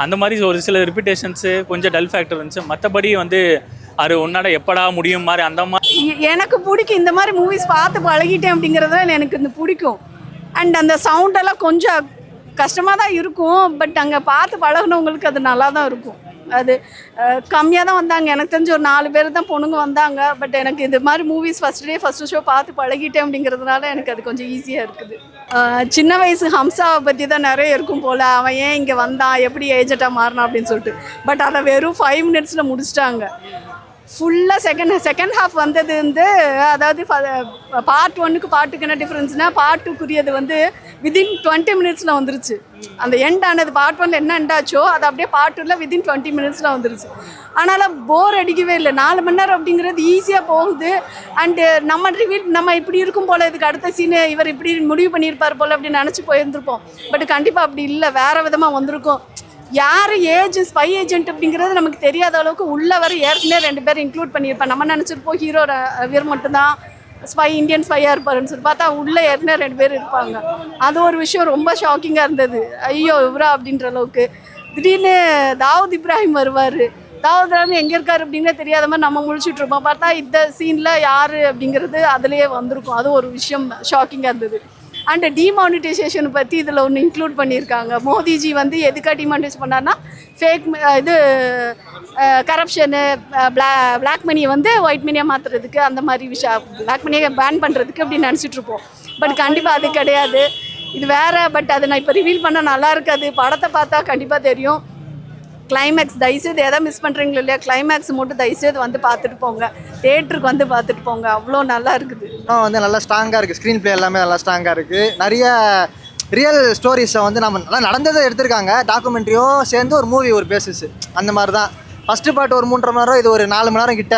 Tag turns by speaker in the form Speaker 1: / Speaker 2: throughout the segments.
Speaker 1: அந்த மாதிரி ஒரு சில ரிப்பீட்டேஷன்ஸு கொஞ்சம் டல் ஃபேக்டர் இருந்துச்சு. மற்றபடி வந்து அது உன்னாட எப்படா முடியும் மாதிரி அந்த மாதிரி
Speaker 2: எனக்கு பிடிக்கும். இந்த மாதிரி மூவிஸ் பார்த்து பழகிட்டேன் அப்படிங்கிறதுல எனக்கு இந்த பிடிக்கும். அண்ட் அந்த சவுண்டெல்லாம் கொஞ்சம் கஷ்டமாக தான் இருக்கும். பட் அங்கே பார்த்து பழகினவங்களுக்கு அது நல்லா தான் இருக்கும். அது கம்மியாக தான் வந்தாங்க. எனக்கு தெரிஞ்சு ஒரு 4 பேர் தான் பொண்ணுங்க வந்தாங்க. பட் எனக்கு இது மாதிரி மூவிஸ் ஃபஸ்ட்டு ஷோ பார்த்து பழகிட்டேன் அப்படிங்கிறதுனால எனக்கு அது கொஞ்சம் ஈஸியாக இருக்குது. சின்ன வயசு ஹம்சாவை பற்றி தான் நிறைய இருக்கும் போல். அவன் ஏன் இங்கே வந்தான், எப்படி ஏஜெண்ட்டாக மாறினான் அப்படின்னு சொல்லிட்டு. பட் அதை வெறும் 5 மினிட்ஸில் முடிச்சிட்டாங்க. ஃபுல்லாக செகண்ட் ஹாஃப் வந்தது வந்து, அதாவது பார்ட் 1க்கு பார்ட்டுக்கு என்ன டிஃப்ரென்ஸ்னால், பார்ட் 2க்குரியது வந்து வித்தின் 20 மினிட்ஸில் வந்துருச்சு. அந்த எண்ட் ஆனது பார்ட் 1ல என்ன எண்டாச்சோ அது அப்படியே பார்ட் 2ல வித்தின் 20 மினிட்ஸில் வந்துருச்சு. ஆனாலும் போர் அடிக்கவே இல்லை. 4 மணி நேரம் அப்படிங்கிறது ஈஸியாக போகுது. அண்டு நம்ம இப்படி இருக்கும் போல், இதுக்கு அடுத்த சீனு இவர் இப்படி முடிவு பண்ணியிருப்பார் போல் அப்படின்னு நினச்சி போயிருந்துருப்போம். பட் கண்டிப்பாக அப்படி இல்லை, வேறு விதமாக வந்திருக்கும். யார் ஸ்பை ஏஜென்ட் அப்படிங்கிறது நமக்கு தெரியாத அளவுக்கு உள்ள வர ஏற்கனவே 2 பேர் இன்க்ளூட் பண்ணியிருப்பேன். நம்ம நினச்சிருப்போம் ஹீரோ ரவியர் மட்டும்தான் இந்தியன் ஸ்பையாக இருப்பாருன்னு சொல்லி பார்த்தா உள்ளே ஏற்கனவே 2 பேர் இருப்பாங்க. அது ஒரு விஷயம் ரொம்ப ஷாக்கிங்காக இருந்தது. ஐயோ இவரா அப்படின்ற அளவுக்கு. திடீர்னு தாவூத் இப்ராஹிம் வருவார். தாவூத் இப்ராஹிம் எங்கே இருக்கார் அப்படிங்கிறத தெரியாத மாதிரி நம்ம முழிச்சுட்ருப்போம். பார்த்தா இந்த சீனில் யார் அப்படிங்கிறது அதுலேயே வந்திருக்கும். அது ஒரு விஷயம் ஷாக்கிங்காக இருந்தது. அண்ட் டிமானிட்டைசேஷன் பற்றி இதில் ஒன்று இன்க்ளூட் பண்ணியிருக்காங்க. மோடிஜி வந்து எதுக்காக டிமானிட்டைஸ் பண்ணார்னா, ஃபேக் இது கரப்ஷனு, பிளாக் மணியை வந்து ஒயிட் மணியாக மாற்றுறதுக்கு, அந்த மாதிரி விஷயம் பிளாக் மணியை பேன் பண்ணுறதுக்கு அப்படின்னு நினச்சிட்ருப்போம். பட் கண்டிப்பாக அது கிடையாது, இது வேறு. பட் அதை நான் இப்போ ரிவீல் பண்ண நல்லா இருக்காது. படத்தை பார்த்தா கண்டிப்பாக தெரியும். கிளைமேக்ஸ் தயவுசெய்து எதாவது மிஸ் பண்ணுறீங்களோ இல்லையா, கிளைமேக்ஸ் மட்டும் தயவுசெய்து வந்து பார்த்துட்டு போங்க. தேட்டருக்கு வந்து பார்த்துட்டு போங்க, அவ்வளோ நல்லா இருக்குது.
Speaker 3: வந்து நல்லா ஸ்ட்ராங்காக இருக்குது. ஸ்க்ரீன் பிளே எல்லாமே நல்லா ஸ்ட்ராங்காக இருக்குது. நிறைய ரியல் ஸ்டோரிஸை வந்து நம்ம நல்லா நடந்ததை எடுத்திருக்காங்க. டாக்குமெண்ட்ரியும் சேர்ந்து ஒரு மூவி, ஒரு பேசிஸ் அந்த மாதிரி தான். ஃபஸ்ட்டு பார்ட் ஒரு 3.5 மணி நேரம், இது ஒரு 4 மணி நேரம் கிட்ட.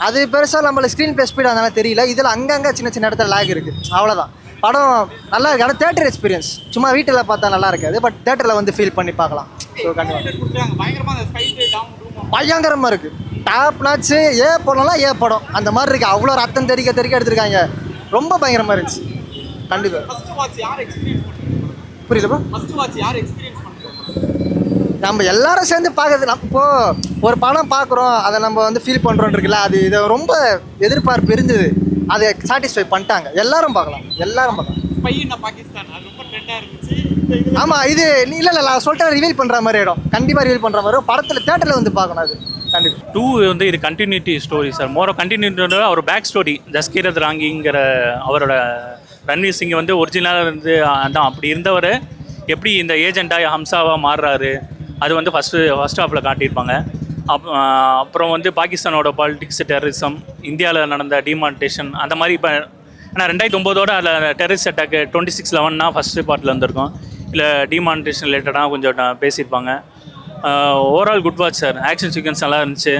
Speaker 3: அது பெருசாக நம்மளுக்கு ஸ்க்ரீன் பிளே ஸ்பீட் அதனால தெரியல. இதில் அங்கங்கே சின்ன சின்ன இடத்துல லேக் இருக்குது, அவ்வளோதான். படம் நல்லா இருக்குது. ஆனால் தேட்டர் எக்ஸ்பீரியன்ஸ் சும்மா வீட்டில் பார்த்தா நல்லா இருக்காது. பட் தேட்டரில் வந்து ஃபீல் பண்ணி பார்க்கலாம். ஸோ கண்டிப்பாக பயங்கரமாக இருக்குது. டாப் நாச்சு படம்லாம் படம் அந்த மாதிரி இருக்குது. அவ்வளோ ரத்தம் தெறிக்க எடுத்திருக்காங்க. ரொம்ப பயங்கரமாக இருந்துச்சு. கண்டிப்பாக புரியலப்பா. நம்ம எல்லாரும் சேர்ந்து பார்க்குறது. இப்போது ஒரு படம் பார்க்குறோம், அதை நம்ம வந்து ஃபீல் பண்ணுறோன்னு இருக்குல்ல, அது இதை ரொம்ப எதிர்பார்ப்பு இருந்தது. அதை சாட்டிஸ்ஃபை பண்ணிட்டாங்க. எல்லாரும் பார்க்கலாம். ஆமாம், இது இல்லை நான் சொல்லிட்டு ரிவீல் பண்ணுற மாதிரி இடம். கண்டிப்பாக ரிவீல் பண்ணுற மாதிரி படத்தில் தேட்டரில் வந்து பார்க்கணும். அது கண்டிப்பாக
Speaker 1: 2 வந்து இது கண்டினியூட்டி ஸ்டோரி சார். மோரோ கண்டினியூட்டி. அவர் பேக் ஸ்டோரி ஜஸ்கீரத் ராங்கிங்கிற அவரோட ரன்வீர் சிங் வந்து ஒரிஜினலாக இருந்து அதான் அப்படி இருந்தவர் எப்படி இந்த ஏஜெண்டாக ஹம்சாவாக மாறுறாரு, அது வந்து ஃபஸ்ட் ஹாஃபில் காட்டியிருப்பாங்க. அப்புறம் வந்து பாகிஸ்தானோட பாலிடிக்ஸ், டெரரிசம், இந்தியாவில் நடந்த டிமானிட்டேஷன், அந்த மாதிரி. இப்போ ஏன்னா 2009 அதில் டெரரிஸ்ட் அட்டாக்கு 26/11 ஃபஸ்ட்டு பார்ட்டில் இருந்திருக்கும். இல்லை டிமானிட்டேஷன் ரிலேட்டடாக கொஞ்சம் பேசியிருப்பாங்க. Overall good watch sir. Action sequence நல்லா இருந்துச்சு.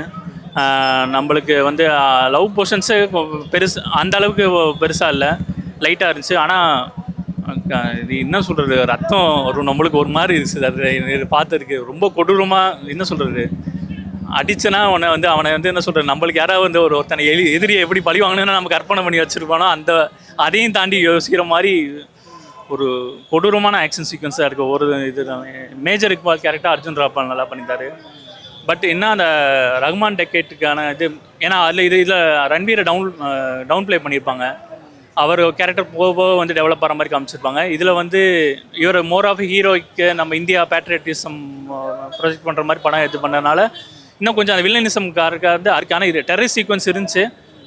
Speaker 1: நம்மளுக்கு வந்து லவ் போர்ஷன்ஸு அந்த அளவுக்கு பெருசாக இல்லை, லைட்டாக இருந்துச்சு. ஆனால் இது என்ன சொல்கிறது, ரத்தம் ஒரு நம்மளுக்கு ஒரு மாதிரி இருந்துச்சு. அது பார்த்துருக்கு ரொம்ப கொடூரமாக. என்ன சொல்கிறது, அடிச்சனா அவனை வந்து என்ன சொல்கிறது, நம்மளுக்கு யாராவது வந்து ஒருத்தனை எதிரியை எப்படி பழி வாங்கணும்னு நம்ம கற்பனை பண்ணி வச்சுருப்பானோ அதையும் தாண்டி யோசிக்கிற மாதிரி ஒரு கொடூரமான ஆக்ஷன் சீக்வன்ஸாக இருக்குது. ஒரு இது மேஜர் இக்பால் கேரக்டர் அர்ஜுன் ராப்பால் நல்லா பண்ணிட்டாரு. பட் என்ன அந்த ரஹ்மான் டெக்கேட்டுக்கான இது, ஏன்னா இதில் ரன்வீரை டவுன் ப்ளே பண்ணியிருப்பாங்க. அவர் கேரக்டர் போக வந்து டெவலப் ஆகிற மாதிரி காமிச்சிருப்பாங்க. இதில் வந்து இவர் மோர் ஆஃப் ஹீரோய்க்கு நம்ம இந்தியா பேட்ரியட்டிசம் ப்ரொஜெக்ட் பண்ணுற மாதிரி படம் இது பண்ணதுனால இன்னும் கொஞ்சம் அந்த வில்லனிசம் அதுக்கான இது டெரரிஸ்ட் சீக்வன்ஸ் இருந்துச்சு.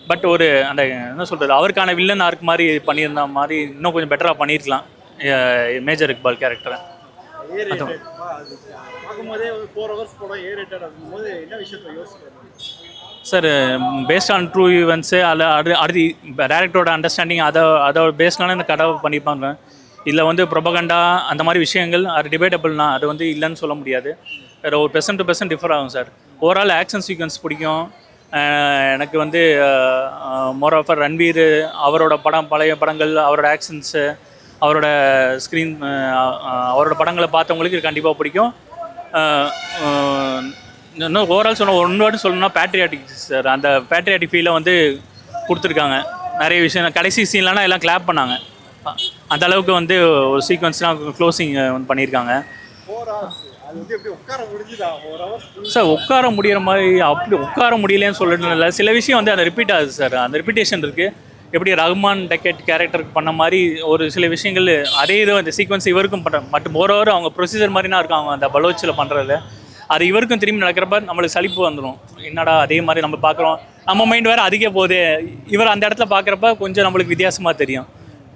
Speaker 1: பட் ஒரு அந்த என்ன சொல்கிறது, அவருக்கான வில்லன் ஆர்க் மாதிரி பண்ணியிருந்த மாதிரி இன்னும் கொஞ்சம் பெட்டராக பண்ணியிருக்கலாம் மேஜர் இக்பால் கேரக்டரை. Sir based on true events அடுத்து டேரக்டரோட அண்டர்ஸ்டாண்டிங் அதை பேஸ்டான இந்த கதை பண்ணியிருப்பாங்க. இதில் வந்து ப்ரொபகண்டா அந்த மாதிரி விஷயங்கள் அது டிபேட்டபிள்னா அது வந்து இல்லைன்னு சொல்ல முடியாது. வேறு ஒரு % டிஃபர் ஆகும் சார். ஓவரால் ஆக்ஷன் சீக்வன்ஸ் பிடிக்கும் எனக்கு. வந்து மோர் ஆஃப் ரன்வீர், அவரோட பழைய படங்கள், அவரோட ஆக்ஷன்ஸு, அவரோட ஸ்க்ரீன், அவரோட படங்களை பார்த்தவங்களுக்கு இது கண்டிப்பாக பிடிக்கும். இன்னும் ஓவரால் ஒன்று சொல்லணும்னா பேட்ரியாட்டிக் சார். அந்த பேட்ரியாட்டிக் ஃபீலை வந்து கொடுத்துருக்காங்க. நிறைய விஷயம் கடைசி சீன்லாம் எல்லாம் கிளாப் பண்ணாங்க. அந்த அளவுக்கு வந்து ஒரு சீக்வன்ஸ்லாம் க்ளோசிங் பண்ணியிருக்காங்க. சார் உட்கார முடியிற மாதிரி அப்படி உட்கார முடியலன்னு சொல்லிட்டு இல்லை, சில விஷயம் வந்து அந்த ரிப்பீட் ஆகுது சார். அந்த ரிப்பீட்டேஷன் இருக்குது. எப்படி ரஹ்மான் டெக்கெட் கேரக்டருக்கு பண்ண மாதிரி ஒரு சில விஷயங்கள் அதே இது இந்த சீக்வன்ஸ் இவருக்கும் பண்ணுற மட்டும் ஓரவர் அவங்க ப்ரொசீஜர் மாதிரி தான் இருக்காங்க அந்த பலோச்சில் பண்ணுறது. அது இவருக்கும் திரும்பி நடக்கிறப்ப நம்மளுக்கு சலிப்பு வந்துடும். என்னடா அதே மாதிரி நம்ம பார்க்குறோம், நம்ம மைண்ட் வேறு அதிக போகுது. இவர் அந்த இடத்துல பார்க்குறப்ப கொஞ்சம் நம்மளுக்கு வித்தியாசமாக தெரியும்.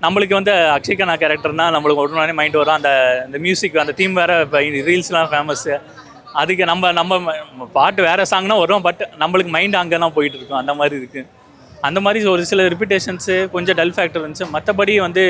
Speaker 1: நம்மளுக்கு வந்து அக்ஷய் கண்ணா கேரக்டர்னால் நம்மளுக்கு உடனே மைண்ட் வரும். அந்த மியூசிக் அந்த தீம் வேறு இப்போ ரீல்ஸ்லாம் ஃபேமஸ்ஸு. அதுக்கு நம்ம பாட்டு வேறு சாங்னா வரும், பட் நம்மளுக்கு மைண்ட் அங்கே தான் போயிட்டு இருக்கும். அந்த மாதிரி இருக்குது. அந்த மாதிரி ஒரு சில ரிப்பீட்டேஷன்ஸு கொஞ்சம் டல் ஃபேக்டர் இருந்துச்சு. மற்றபடி வந்து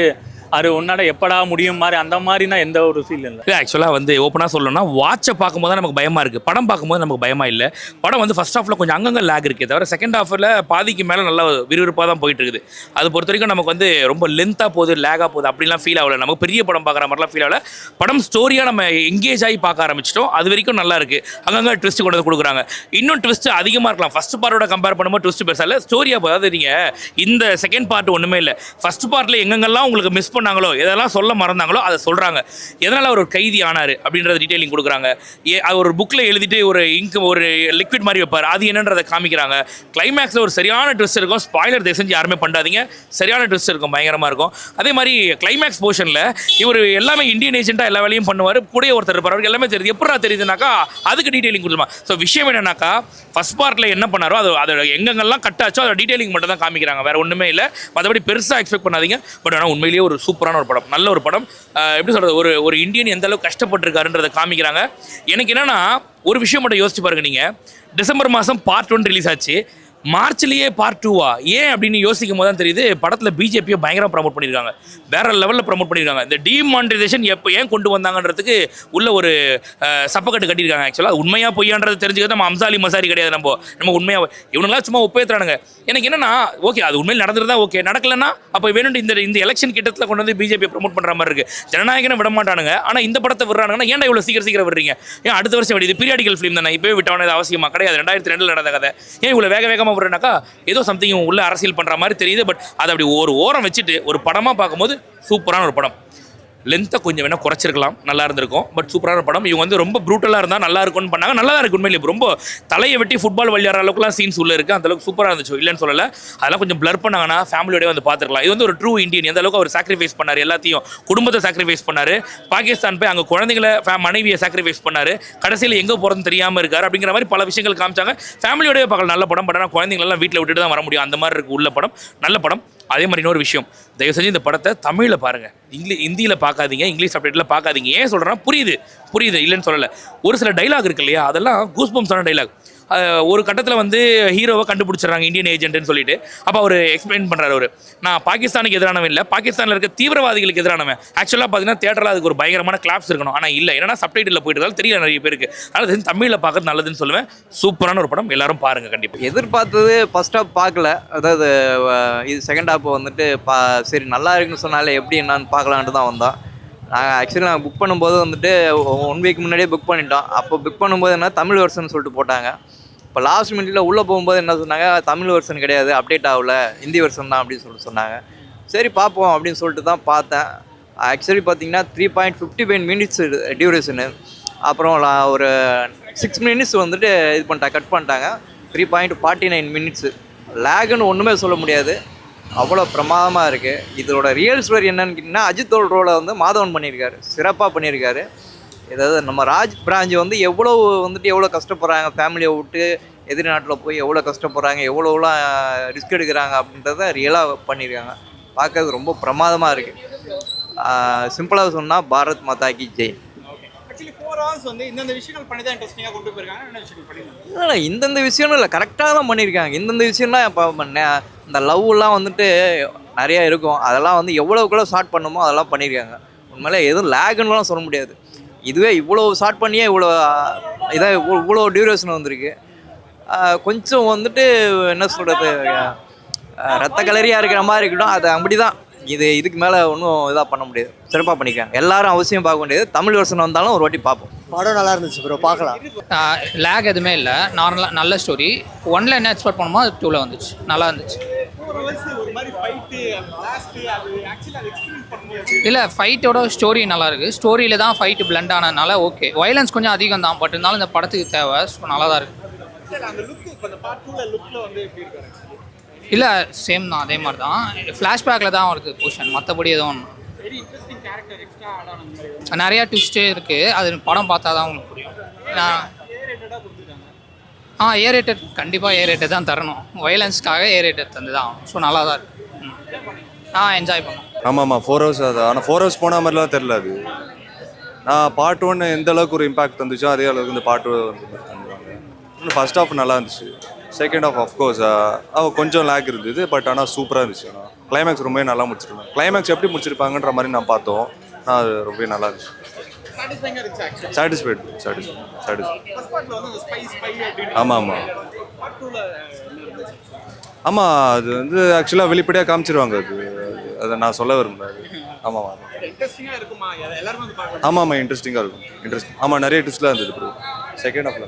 Speaker 1: அது உன்னாட எப்படா முடியும் மாதிரி அந்த மாதிரினா எந்த ஒரு ஃபீல் இல்லை.
Speaker 4: ஆக்சுவலாக வந்து ஓப்பனாக சொல்லணும்னா வாட்சை பார்க்கும்போது தான் நமக்கு பயமாக இருக்குது. படம் பார்க்கும்போது நமக்கு பயமாக இல்லை. படம் வந்து ஃபஸ்ட் ஹாஃபில் கொஞ்சம் அங்கங்கே லேக் இருக்குது, தவிர செகண்ட் ஹாஃபில் பாதிக்கு மேலே நல்லா விறுவிறுப்பாக தான் போயிட்டு இருக்குது. அது பொறுத்த வரைக்கும் நமக்கு வந்து ரொம்ப லென்த்தாக போகுது, லேகாக போகுது அப்படிலாம் ஃபீல் ஆகலை. நமக்கு பெரிய படம் பார்க்குற மாதிரிலாம் ஃபீல் ஆகலை. படம் ஸ்டோரியாக நம்ம எங்கேஜ் ஆகி பார்க்க ஆரம்பிச்சிட்டோம். அது வரைக்கும் நல்லா இருக்குது. அங்கங்கே ட்விஸ்ட் கொண்டு வந்து கொடுக்குறாங்க. இன்னும் ட்விஸ்ட் அதிகமாக இருக்கலாம். ஃபஸ்ட் பார்ட்டோட கம்பேர் பண்ணும்போது ட்விஸ்ட் பெருசாக இல்லை. ஸ்டோரியாக போகாது. நீங்கள் இந்த செகண்ட் பார்ட் ஒன்றுமே இல்லை. ஃபஸ்ட் பார்ட்டில் எங்கெங்கெல்லாம் உங்களுக்கு மிஸ் பண்ணாங்களோ, எதெல்லாம் சொல்ல மறந்தாங்களோ அதை சொல்கிறாங்க. எதனால் அவர் ஒரு கைதி ஆனார் அப்படின்றத டீட்டெயிலிங் கொடுக்குறாங்க. அவர் ஒரு புக்கில் எழுதிட்டு ஒரு இங்கு ஒரு லிக்விட் மாதிரி வைப்பார், அது என்னன்றதை காமிக்கிறாங்க. கிளைமேக்ஸில் ஒரு சரியான ட்விஸ்ட் இருக்கும். ஸ்பாய்லர் தயவு செஞ்சு யாருமே பண்ணாதீங்க. சரியான ட்விஸ்ட் இருக்கும், பயங்கரமாக இருக்கும். அதே மாதிரி கிளைமேக்ஸ் போர்ஷனில் இவர் எல்லாமே இந்தியன் ஏஜென்ட்டாக எல்லா வேலையும் பண்ணுவார். கூட ஒருத்தர் இருப்பார், அவருக்கு எல்லாமே தெரியுது. எப்படா தெரியுதுனாக்கா அதுக்கு டீட்டெயிலிங் கொடுத்துருமா. ஸோ விஷயம் என்னன்னாக்கா ஃபஸ்ட் பார்ட்டில் என்ன பண்ணாரோ அதை எங்கெங்கெல்லாம் கட்டாச்சோ அதை டீட்டெயிலிங் மட்டும் தான் காமிக்கிறாங்க, வேறு ஒன்றுமே இல்லை. மற்றபடி பெருசாக எக்ஸ்பெக்ட் பண்ணாதீங்க. பட் ஆனால் உண்மையிலேயே ஒரு சூப்பரான ஒரு படம், நல்ல ஒரு படம். எப்படி சொல்கிறது, ஒரு இந்தியன் எந்த அளவுக்கு கஷ்டப்பட்டிருக்காருன்றதை காமிக்கிறாங்க. எனக்கு என்னென்னா ஒரு விஷயம் மட்டும் யோசிச்சு பாருங்க. நீங்கள் டிசம்பர் மாதம் பார்ட் 1 ரிலீஸ் ஆச்சு, மார்ச்லேயே பார்ட் 2வா ஏன் அப்படின்னு யோசிக்கும் போது தான் தெரியுது படத்தில் பிஜேபியை பயங்கரமாக ப்ரமோட் பண்ணியிருக்காங்க, வேற லெவலில் ப்ரமோட் பண்ணியிருக்காங்க. இந்த டிமானிட்டைசேஷன் எப்போ ஏன் கொண்டு வந்தாங்கன்றதுக்கு உள்ள ஒரு சப்பக்கட்டு கட்டியிருக்காங்க. ஆக்சுவலாக அது உண்மையாக பொய்யான்றது தெரிஞ்சுக்கிறது நம்ம அம்சாலி மசாரி கிடையாது. நம்ம உண்மையாக இவனுங்களாம் சும்மா ஒப்பேத்துறானுங்க. எனக்கு என்னன்னா ஓகே அது உண்மையில் நடந்துருந்தா ஓகே, நடக்கலன்னா அப்போ வேணும் இந்த எலெக்ஷன் கிட்டத்தில் கொண்டு வந்து பிஜேபியை ப்ரமோட் பண்ணுற மாதிரி இருக்குது. ஜனநாயகனை விட மாட்டானுங்க, ஆனால் இந்த படத்தை விடுறாங்கன்னா ஏன்டா இவ்வளோ சீக்கிரம் விடுறீங்க? ஏன் அடுத்த வருஷம் இது பீரியாடிக்கல் ஃபிலிம் தானே, இப்போவே விட்டவனது அவசியமாக கிடையாது. 2002 நடந்த கதை ஏன் இவ்வளோ வேகமாக விடுறேனாக்கா ஏதோ சம்திங் உள்ள அரசியல் பண்ணுற மாதிரி தெரியுது. பட் அதை அப்படி ஒரு ஓரம் வச்சுட்டு ஒரு படமாக பார்க்கும்போது சூப்பரான ஒரு படம். லென்த்தை கொஞ்சம் வேணால் குறைச்சிருக்கலாம், நல்லா இருந்திருக்கும். பட் சூப்பரான படம். இவங்க வந்து ரொம்ப ப்ரூட்டலாக இருந்தால் நல்லா இருக்கும்னு பண்ணாங்க. நல்லா தான் இருக்குது உண்மையிலே. ரொம்ப தலையை வெட்டி ஃபுட்பால் விளையாடுற அளவுக்குலாம் சீன்ஸ் உள்ளே இருக்குது. அந்தளவுக்கு சூப்பராக இருந்துச்சு, இல்லைன்னு சொல்லலை. அதெல்லாம் கொஞ்சம் பிளர் பண்ணாங்கன்னா ஃபேமிலியோடய வந்து பார்த்துருக்கலாம். இது வந்து ஒரு ட்ரூ இந்தியன். எந்த அளவுக்கு அவர் சாக்ரிஃபைஸ் பண்ணார், எல்லாத்தையும் குடும்பத்தை சாக்ரிஃபைஸ் பண்ணார். பாகிஸ்தான் போய் அங்கே குழந்தைங்களை மனைவியை சாக்ரிஃபைஸ் பண்ணார். கடைசியில் எங்கே போகிறதுன்னு தெரியாமல் இருக்கார். அப்படிங்கிற மாதிரி பல விஷயங்கள் காமிச்சாங்க. ஃபேமிலியோடய பார்க்கலாம், நல்ல படம். பட் ஆனால் குழந்தைங்களெல்லாம் வீட்டில் விட்டுட்டு தான் வர முடியும், அந்த மாதிரி இருக்குது உள்ள படம். நல்ல படம். அதே மாதிரி இன்னொரு விஷயம், தயவு செஞ்சு இந்த படத்தை தமிழில் பாருங்கள், ஹிந்தியில் பார்க்காதீங்க, இங்கிலீஷ் சப்டைட்டில் பார்க்காதீங்க. ஏன் சொல்கிறேன்னா புரியுது இல்லைன்னு சொல்லலை. ஒரு சில டைலாக் இருக்கு இல்லையா, அதெல்லாம் கூஸ்பம்ஸான டைலாக். ஒரு கட்டத்தில் வந்து ஹீரோவை கண்டுபிடிச்சிடறாங்க இந்தியன் ஏஜென்ட்னு சொல்லிட்டு. அப்போ அவர் எக்ஸ்பிளைன் பண்ணுறாரு, அவர் நான் பாகிஸ்தானுக்கு எதிரானவன் இல்லை, பாகிஸ்தானில் இருக்க தீவிரவாதிகளுக்கு எதிரானவன். ஆக்சுவலாக பார்த்தீங்கன்னா தேட்டரில் அதுக்கு ஒரு பயங்கரமான கிளாப்ஸ் இருக்கணும், ஆனால் இல்லை, ஏன்னா சப்டைட்டில் போயிட்டு தெரியல நிறைய பேருக்கு. அதனால் தமிழில் பார்க்கறது நல்லதுன்னு சொல்லுவேன். சூப்பரான ஒரு படம், எல்லாரும் பாருங்கள் கண்டிப்பாக.
Speaker 5: எதிர்பார்த்தது ஃபர்ஸ்ட் ஹாப் பார்க்கல, அதாவது இது செகண்ட் ஹாப் வந்துட்டு சரி நல்லா இருக்குன்னு சொன்னாலே எப்படி என்னான்னு பார்க்கலான்ட்டு தான் வந்தோம். நாங்கள் புக் பண்ணும்போது வந்துட்டு 1 வீக் முன்னாடியே புக் பண்ணிட்டோம். அப்போ புக் பண்ணும்போது என்ன தமிழ் வெர்ஷன் சொல்லிட்டு போட்டாங்க. இப்போ லாஸ்ட் மினிட்ல உள்ளே போகும்போது என்ன சொன்னாங்க, தமிழ் வெர்ஷன் கிடையாது, அப்டேட் ஆகல, ஹிந்தி வெர்ஷன் தான் அப்படின்னு சொல்லிட்டு சொன்னாங்க. சரி பார்ப்போம் அப்படின்னு சொல்லிட்டு தான் பார்த்தேன். ஆக்சுவலி பார்த்தீங்கன்னா 3.55 மினிட்ஸ் டியூரேஷனு. அப்புறம் ஒரு 6 மினிட்ஸ் வந்துட்டு கட் பண்ணிட்டாங்க. 3.49 மினிட்ஸு. லேகுன்னு ஒன்றுமே சொல்ல முடியாது, அவ்வளோ பிரமாதமாக இருக்குது. இதோட ரியல் ஸ்டோரி என்னன்னு கேட்டிங்கன்னா, அஜித்தோட ரோலை வந்து மாதவன் பண்ணியிருக்காரு, சிறப்பாக பண்ணியிருக்காரு. ஏதாவது நம்ம ராஜ் பிராஞ்ச் வந்து எவ்வளோ கஷ்டப்படுறாங்க, ஃபேமிலியை விட்டு எதிரி நாட்டில் போய் எவ்வளோ கஷ்டப்படுறாங்க, எவ்வளோலாம் ரிஸ்க் எடுக்கிறாங்க அப்படின்றத ரியலாக பண்ணியிருக்காங்க. பார்க்கறது ரொம்ப பிரமாதமாக இருக்குது. சிம்பிளாக சொன்னால் பாரத் மாதா கி ஜெய்.
Speaker 6: இந்தந்த விஷயங்கள் பண்ணி தான் இன்ட்ரெஸ்டிங்காக கொண்டு போயிருக்காங்க. என்ன விஷயங்கள் பண்ணிருக்காங்க?
Speaker 5: இல்லை இந்தந்த விஷயம்னு இல்லை, கரெக்டாக தான் பண்ணியிருக்காங்க. இந்தந்த விஷயம்னா இப்போ இந்த லவ்லாம் வந்துட்டு நிறையா இருக்கும், அதெல்லாம் வந்து எவ்வளோக்குள்ள ஷார்ட் பண்ணுமோ அதெல்லாம் பண்ணியிருக்காங்க. உண்மையிலே எதுவும் லேகுன்னுலாம் சொல்ல முடியாது. இதுவே இவ்வளோ ஷார்ட் பண்ணியே இவ்வளோ டியூரேஷன் வந்திருக்கு. கொஞ்சம் வந்துட்டு என்ன சொல்கிறது, ரத்த கலரியாக இருக்கிற மாதிரி இருக்கட்டும், அது அப்படி தான். இதுக்கு மேலே ஒன்றும் இதாக பண்ண முடியாது. சிறப்பாக பண்ணிக்காங்க, எல்லாரும் அவசியம் பார்க்க முடியாது. தமிழ் வருஷன் வந்தாலும் ஒரு வாட்டி பார்ப்போம்.
Speaker 3: படம் நல்லா இருந்துச்சு ப்ரோ, பார்க்கலாம்.
Speaker 7: லேக் எதுவுமே இல்லை, நார்மலாக நல்ல ஸ்டோரி. 1ல் என்ன எக்ஸ்பெக்ட் பண்ணுமோ அது 2ல் வந்துச்சு, நல்லா இருந்துச்சு.
Speaker 6: 4 hours ஒரு மாதிரி ஃபைட்டு லாஸ்ட் அது ஆக்சுவலி அது எக்ஸ்பீரியன்ஸ் பண்ண முடியாது.
Speaker 7: இல்லை ஃபைட்டோட ஸ்டோரி நல்லா இருக்குது. ஸ்டோரியில் தான் ஃபைட்டு பிளண்ட் ஆனதுனால ஓகே. வயலன்ஸ் கொஞ்சம் அதிகம் தான், பட் இருந்தாலும் இந்த படத்துக்கு தேவை. ஸோ நல்லா தான் இருக்குது.
Speaker 6: அந்த லுக் இப்போ அந்த பார்ட் 2ல லுக்ல வந்து எப்படி இருக்காரு?
Speaker 7: இல்லை சேம் தான், அதே மாதிரி தான். ஃப்ளாஷ்பேக்கில் தான் இருக்குது போர்ஷன், மற்றபடி எதுவும்
Speaker 6: very interesting character extra add ஆன மாதிரி
Speaker 7: நிறையா ட்விஸ்ட்டே இருக்குது. அது படம் பார்த்தா தான் உங்களுக்கு புரியும். நான்
Speaker 6: ரேட்டடா கொடுத்துருக்காங்க.
Speaker 7: ஏ ரேட்டட் கண்டிப்பாக ஏ ரேட்டட் தான் தரணும். வயலன்ஸ்க்காக ஏ ரேட்டட் தந்து தான். ஸோ நல்லா தான் இருக்குது. என்ஜாய் பண்ணோம்.
Speaker 8: ஆமாம்மா 4 hours அது. ஆனால் 4 hours போன மாதிரிலாம் தெரில அது. நான் பார்ட் 1 எந்த அளவுக்கு ஒரு இம்பாக்ட் தந்துச்சோ அதே அளவுக்கு இந்த பார்ட் 2 வந்து ஃபர்ஸ்ட் ஹாஃப் நல்லா இருந்துச்சு. செகண்ட் ஹாஃப் ஆஃப்கோர்ஸ் கொஞ்சம் லேக் இருந்தது. பட் ஆனால் சூப்பராக இருந்துச்சு. ஆனால் கிளைமேக்ஸ் ரொம்பவே நல்லா முடிச்சிருக்காங்க. கிளைமேக்ஸ் எப்படி முடிச்சிருப்பாங்கன்ற மாதிரி நான் பார்த்தோம். அது ரொம்பவே நல்லா இருந்துச்சு.
Speaker 6: சாட்டிஸ்ஃபைங்கா இருந்துச்சு ஆக்சுவலி.
Speaker 8: சாட்டிஸ்ஃபைட்.
Speaker 6: ஃபர்ஸ்ட் பார்ட்ல வந்து அந்த ஸ்பை அப்படினு.
Speaker 8: ஆமாம்
Speaker 6: பார்ட் 2ல
Speaker 8: ஆமாம் அது வந்து ஆக்சுவலாக வெளிப்படையாக காமிச்சிருவாங்க. அதை நான் சொல்ல விரும்பல. ஆமாம்
Speaker 6: இன்ட்ரெஸ்டிங்கா இருக்குமா? எல்லாரும் வந்து பார்க்கணும்.
Speaker 8: ஆமாம் இன்ட்ரெஸ்டிங்காக இருக்கும். ஆமாம் நிறைய ட்விஸ்ட்லாம் இருந்தது ப்ரோ. செகண்ட் ஹாஃப்ல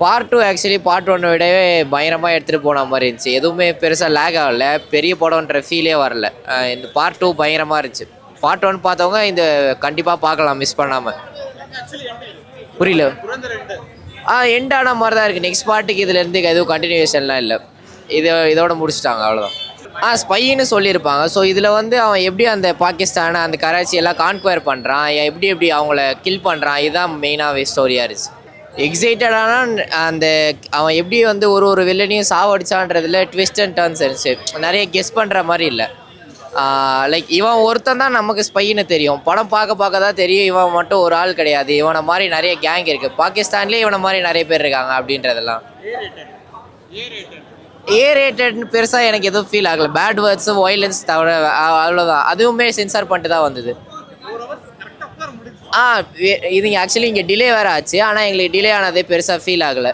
Speaker 9: பார்ட் 2 ஆக்சுவலி பார்ட் 1 விடவே பயங்கரமாக எடுத்துகிட்டு போன மாதிரி இருந்துச்சு. எதுவுமே பெருசாக லேக் ஆகலை. பெரிய படம்ன்ற ஃபீலே வரல. இந்த பார்ட் 2 பயங்கரமாக இருந்துச்சு. பார்ட் 1 பார்த்தவங்க இந்த கண்டிப்பாக பார்க்கலாம் மிஸ் பண்ணாமல். புரியல. எண்ட் ஆன மாதிரி தான் இருக்குது. நெக்ஸ்ட் பார்ட்டுக்கு இதுலேருந்து எதுவும் கண்டினியூஷன்லாம் இல்லை. இதோட முடிச்சிட்டாங்க, அவ்வளோதான். ஸ்பைன்னு சொல்லியிருப்பாங்க. ஸோ இதில் வந்து அவன் எப்படி அந்த பாகிஸ்தானை அந்த கராச்சி எல்லாம் கான்குவயர் பண்ணுறான், எப்படி அவங்கள கில் பண்ணுறான், இதுதான் மெயினாகவே ஸ்டோரியாக இருந்துச்சு. எக்ஸைட்டடான அந்த அவன் எப்படி வந்து ஒரு வில்லனையும் சாவடிச்சான்றதுல ட்விஸ்ட் அண்ட் டர்ன்ஸ் இருந்துச்சு. நிறைய கெஸ் பண்ணுற மாதிரி இல்லை. லைக் இவன் ஒருத்தன் தான் நமக்கு ஸ்பைன்னு தெரியும். படம் பார்க்க தான் தெரியும் இவன் மட்டும் ஒரு ஆள் கிடையாது. இவனை மாதிரி நிறைய கேங் இருக்குது. பாகிஸ்தான்லேயே இவனை மாதிரி நிறைய பேர் இருக்காங்க அப்படின்றதெல்லாம். ஏ ரேட்டட்னு பெருசாக எனக்கு எதுவும் ஃபீல் ஆகலை. பேட் வேர்ட்ஸு வயலன்ஸ் தவிர அவ்வளோதான். அதுவுமே சென்சார் பண்ணிட்டு தான் வந்தது. இது ஆக்சுவலி இங்கே டிலே வேறு ஆச்சு. ஆனால் எங்களுக்கு டிலே ஆனதே பெருசாக ஃபீல் ஆகலை.